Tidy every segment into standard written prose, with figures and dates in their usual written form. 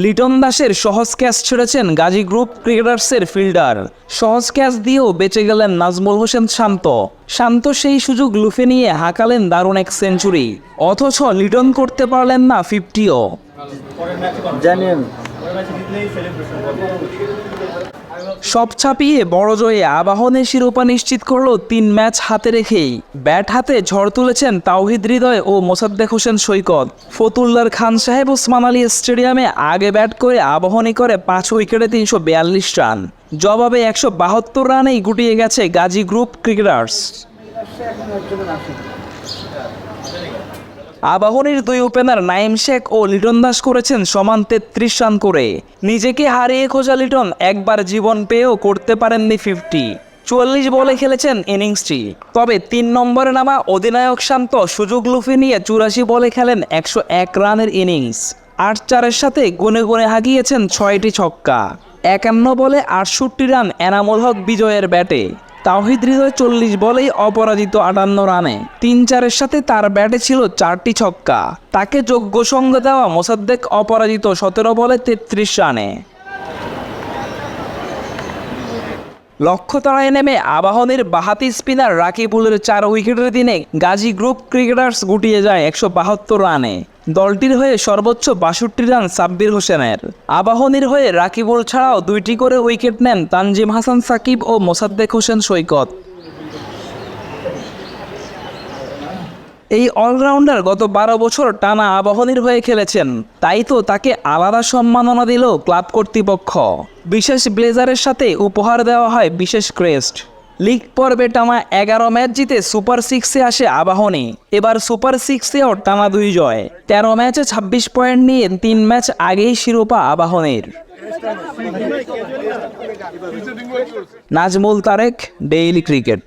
লিটন দাসের সহজ ক্যাচ ছেড়েছেন গাজী গ্রুপ ক্রিকেটার্সের ফিল্ডার। সহজ ক্যাচ দিয়েও বেঁচে গেলেন নাজমুল হোসেন শান্ত সেই সুযোগ লুফে নিয়ে হাঁকালেন দারুণ এক সেঞ্চুরি। অথচ লিটন করতে পারলেন না 50ও। সব ছাপিয়ে বড় জয়ে আবাহনের শিরোপা নিশ্চিত করল 3 ম্যাচ হাতে রেখেই। ব্যাট হাতে ঝড় তুলেছেন তাওহিদ হৃদয় ও মোসাদ্দেক হোসেন সৈকত। ফতুল্লার খান সাহেব ওসমান আলী স্টেডিয়ামে আগে ব্যাট করে আবাহনী করে 5 উইকেটে 342 রান। জবাবে 172 রানেই গুটিয়ে গেছে গাজী গ্রুপ ক্রিকেটার্স। আবাহনীর 2 ওপেনার নাইম শেখ ও লিটন দাস করেছেন সমান 33 রান করে। নিজেকে হারিয়ে খোঁজা লিটন একবার জীবন পেয়েও করতে পারেননি 50। 44 বলে খেলেছেন ইনিংসটি। তবে 3 নম্বরে নামা অধিনায়ক শান্ত সুযোগ লুফে নিয়ে 84 বলে খেলেন 101 রানের ইনিংস। 8-4-এর সাথে গুনে গুনে হাঁকিয়েছেন 6টি ছক্কা। 51 বলে 68 রান এনামুল হক বিজয়ের ব্যাটে। তাওহিদ হৃদয় 40 বলেই অপরাজিত 58 রানে। 3-4-এর সাথে তার ব্যাটে ছিল 4টি ছক্কা। তাকে যোগ্য সঙ্গ দেওয়া মোসাদ্দেক অপরাজিত 17 বলে 33 রানে। লক্ষ্য তাড়ায় নেমে আবাহনীর বাহাতি স্পিনার রাকিবুলের 4 উইকেটের দিনে গাজী গ্রুপ ক্রিকেটার্স গুটিয়ে যায় 172 রানে। দলটির হয়ে সর্বোচ্চ 62 রান সাব্বির হোসেনের। আবাহনীর হয়ে রাকিবুল ছাড়াও 2টি করে উইকেট নেন তানজিম হাসান সাকিব ও মোসাদ্দেক হোসেন সৈকত। এই অলরাউন্ডার গত 12 বছর টানা আবাহনীর হয়ে খেলেছেন, তাই তো তাকে আলাদা সম্মাননা দিল ক্লাব কর্তৃপক্ষ। বিশেষ ব্লেজারের সাথে উপহার দেওয়া হয় বিশেষ ক্রেস্ট। লিগ পর্বে টানা 11 ম্যাচ জিতে সুপার 6-এ আসে আবাহনী। এবার সুপার 6-এও টানা 2 জয়। 13 ম্যাচে 26 পয়েন্ট নিয়ে 3 ম্যাচ আগেই শিরোপা আবাহনীর। Nazmul Tarek, daily cricket.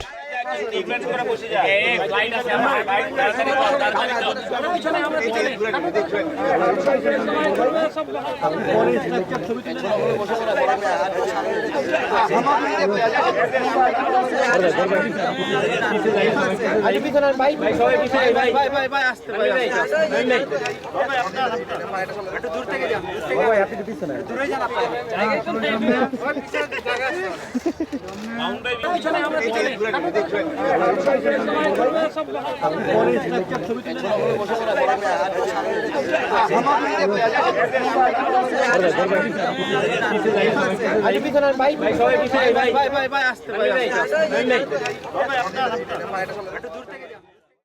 ভাই আসতে